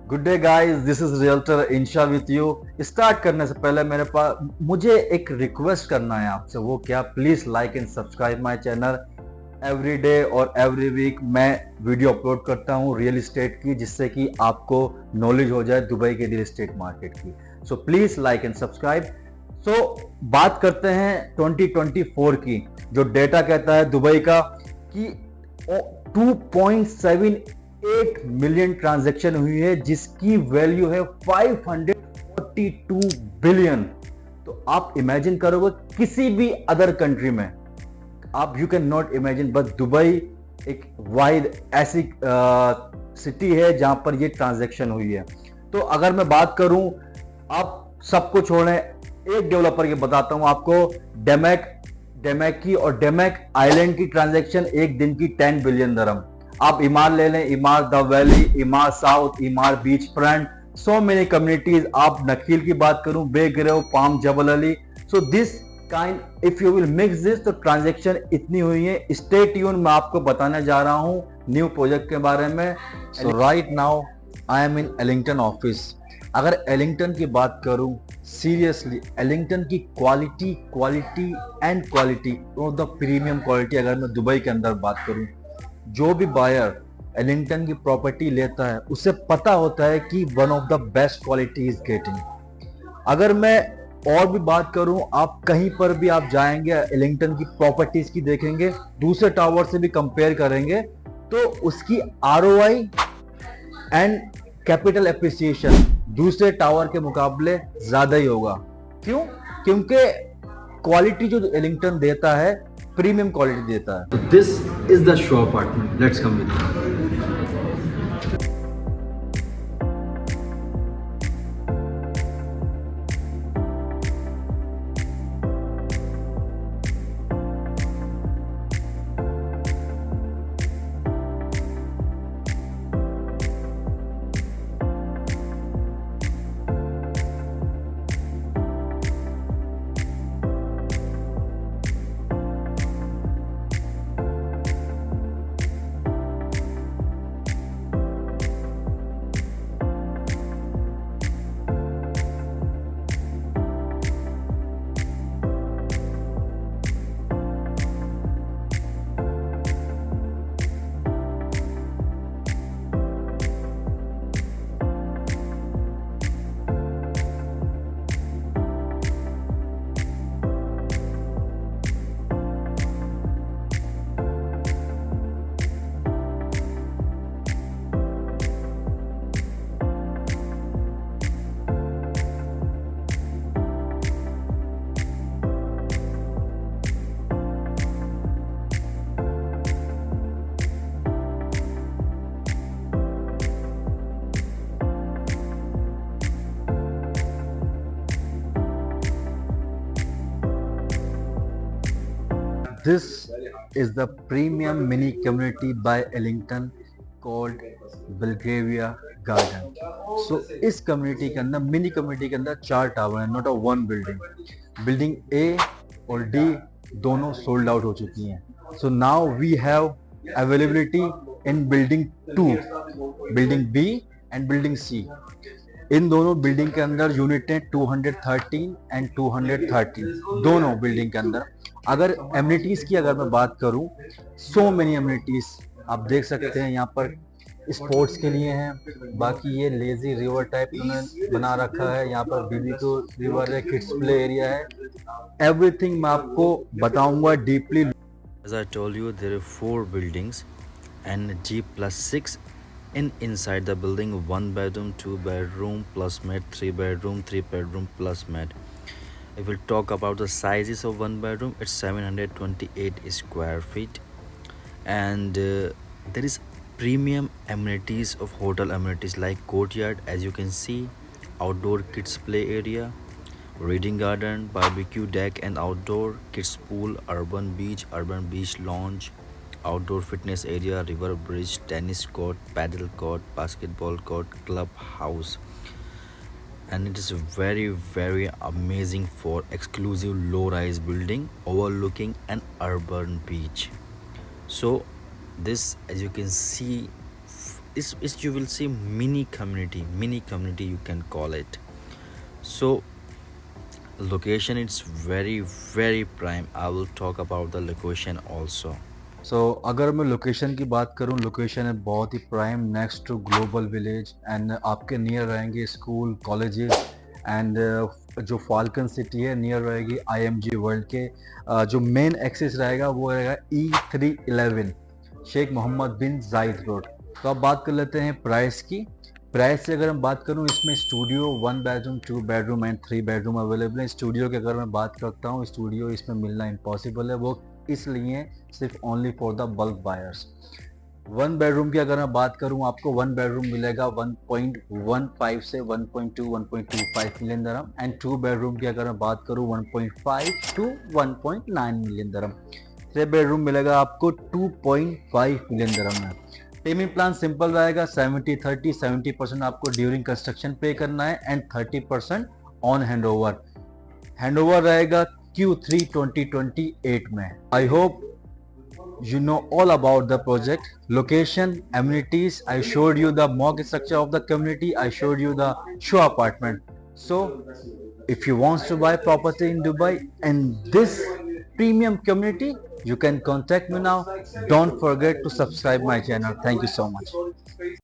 Good day guys, this is realtor Insha with you. Start करने से पहले मेरे पास मुझे एक रिक्वेस्ट करना है आपसे। वो क्या? Please like and subscribe my channel. Every day और एवरी वीक मैं वीडियो अपलोड करता हूँ रियल एस्टेट की, जिससे कि आपको नॉलेज हो जाए दुबई के रियल एस्टेट मार्केट की। So please like and subscribe. So बात करते हैं 2024 की। जो डेटा कहता है दुबई का कि 2.78 मिलियन ट्रांजैक्शन हुई है, जिसकी वैल्यू है 542 बिलियन। तो आप इमेजिन करोगे किसी भी अदर कंट्री में, आप you can not imagine, but Dubai एक वाइड ऐसी सिटी है जहां पर ये ट्रांजैक्शन हुई है। तो अगर मैं बात करूं, आप सबको छोड़ें, एक डेवलपर की बताता हूं आपको। डेमैक डेमैक की और डेमैक आइलैंड की ट्रांजैक्शन एक दिन की 10 बिलियन दरम। आप इमार ले लें, Emaar the valley, Emaar south, Emaar beachfront, so many communities. आप नखील की बात करूं, बे गिरव, Palm Jebel Ali. So this kind if you will mix this, तो ट्रांजैक्शन इतनी हुई है। स्टे ट्यून, मैं आपको बताने जा रहा हूं न्यू प्रोजेक्ट के बारे में। So right now I am in Ellington office. अगर एलिंगटन की बात करूं, सीरियसली एलिंगटन की quality quality and quality of the premium quality. अगर मैं दुबई के अंदर बात करूं, जो भी बायर एलिंगटन की प्रॉपर्टी लेता है उसे पता होता है कि one of the best quality is getting. अगर मैं और भी बात करूं, आप कहीं पर भी आप जाएंगे, एलिंगटन की प्रॉपर्टीज की देखेंगे, दूसरे टावर से भी कंपेयर करेंगे, तो उसकी आरओआई एंड कैपिटल एप्रिसिएशन दूसरे टावर के मुकाबले ज्यादा ही होगा। क्यों? क्योंकि क्वालिटी जो एलिंगटन देता है, प्रीमियम क्वालिटी देता है। This is the show apartment. Let's come with me. This is the premium mini community by Ellington called Belgravia Garden. So इस कम्युनिटी के अंदर, मिनी कम्युनिटी के अंदर 4 टावर हैं, not a one building. Building A और D दोनों sold out हो चुकी हैं। So now we have availability in building 2, building B and building C. इन दोनों बिल्डिंग के अंदर यूनिट है 213 एंड 213, दोनों बिल्डिंग के अंदर। अगर एमिनिटीज की अगर मैं बात करूं, सो मेनी एमिनिटीज आप देख सकते हैं यहाँ पर। स्पोर्ट्स के लिए हैं, बाकी ये लेजी रिवर टाइप उन्होंने बना रखा है। यहाँ पर बीबी को रिवर है, किड्स प्ले एरिया है, एवरीथिंग मैं आपको बताऊंगा deeply. As I told you, there are 4 buildings and G+6 inside the building. 1 bedroom, 2 bedroom plus mat, 3 bedroom, 3 bedroom plus mat. If we'll talk about the sizes of 1 bedroom, it's 728 square feet, and there is premium amenities of hotel amenities like courtyard, as you can see, outdoor kids play area, reading garden, barbecue deck and outdoor kids pool, urban beach lounge, outdoor fitness area, river bridge, tennis court, paddle court, basketball court, clubhouse. And it is very amazing for exclusive low-rise building overlooking an urban beach. So this, as you can see, is you will see mini community you can call it. So location, it's very prime. I will talk about the location also. So अगर मैं location की बात करूं, location है बहुत ही prime next to Global Village and आपके near रहेंगे स्कूल कॉलेजेस एंड जो फाल्कन सिटी है नियर रहेगी IMG वर्ल्ड के जो मेन एक्सेस रहेगा वो रहेगा E311 शेख मोहम्मद बिन जायद रोड। तो अब बात कर लेते हैं प्राइस की। प्राइस से अगर मैं बात करूं, इसमें studio 1 bedroom 2 bedroom and 3 bedroom available है। स्टूडियो की अगर मैं बात करता हूं, स्टूडियो इसमें मिलना इम्पॉसिबल है, वो इसलिए सिर्फ only for the bulk buyers. 1 bedroom की अगर मैं बात करूं, आपको 1 बेडरूम मिलेगा 1.15 से 1.2 1.25 मिलियन दरम एंड 2 बेडरूम की अगर मैं बात करूं 1.5 टू 1.9 मिलियन दरम। 3 बेडरूम मिलेगा आपको 2.5 मिलियन दरम में। पेमेंट प्लान सिंपल रहेगा 70-30, 70% आपको ड्यूरिंग कंस्ट्रक्शन पे करना है एंड 30% ऑन हैंडओवर। हैंडओवर रहेगा Q3 2028 में। I hope you know all about the project, location, amenities. I showed you the mortgage structure of the community. I showed you the show apartment. So if you want to buy property in Dubai and this premium community, you can contact me now. Don't forget to subscribe my channel. Thank you so much.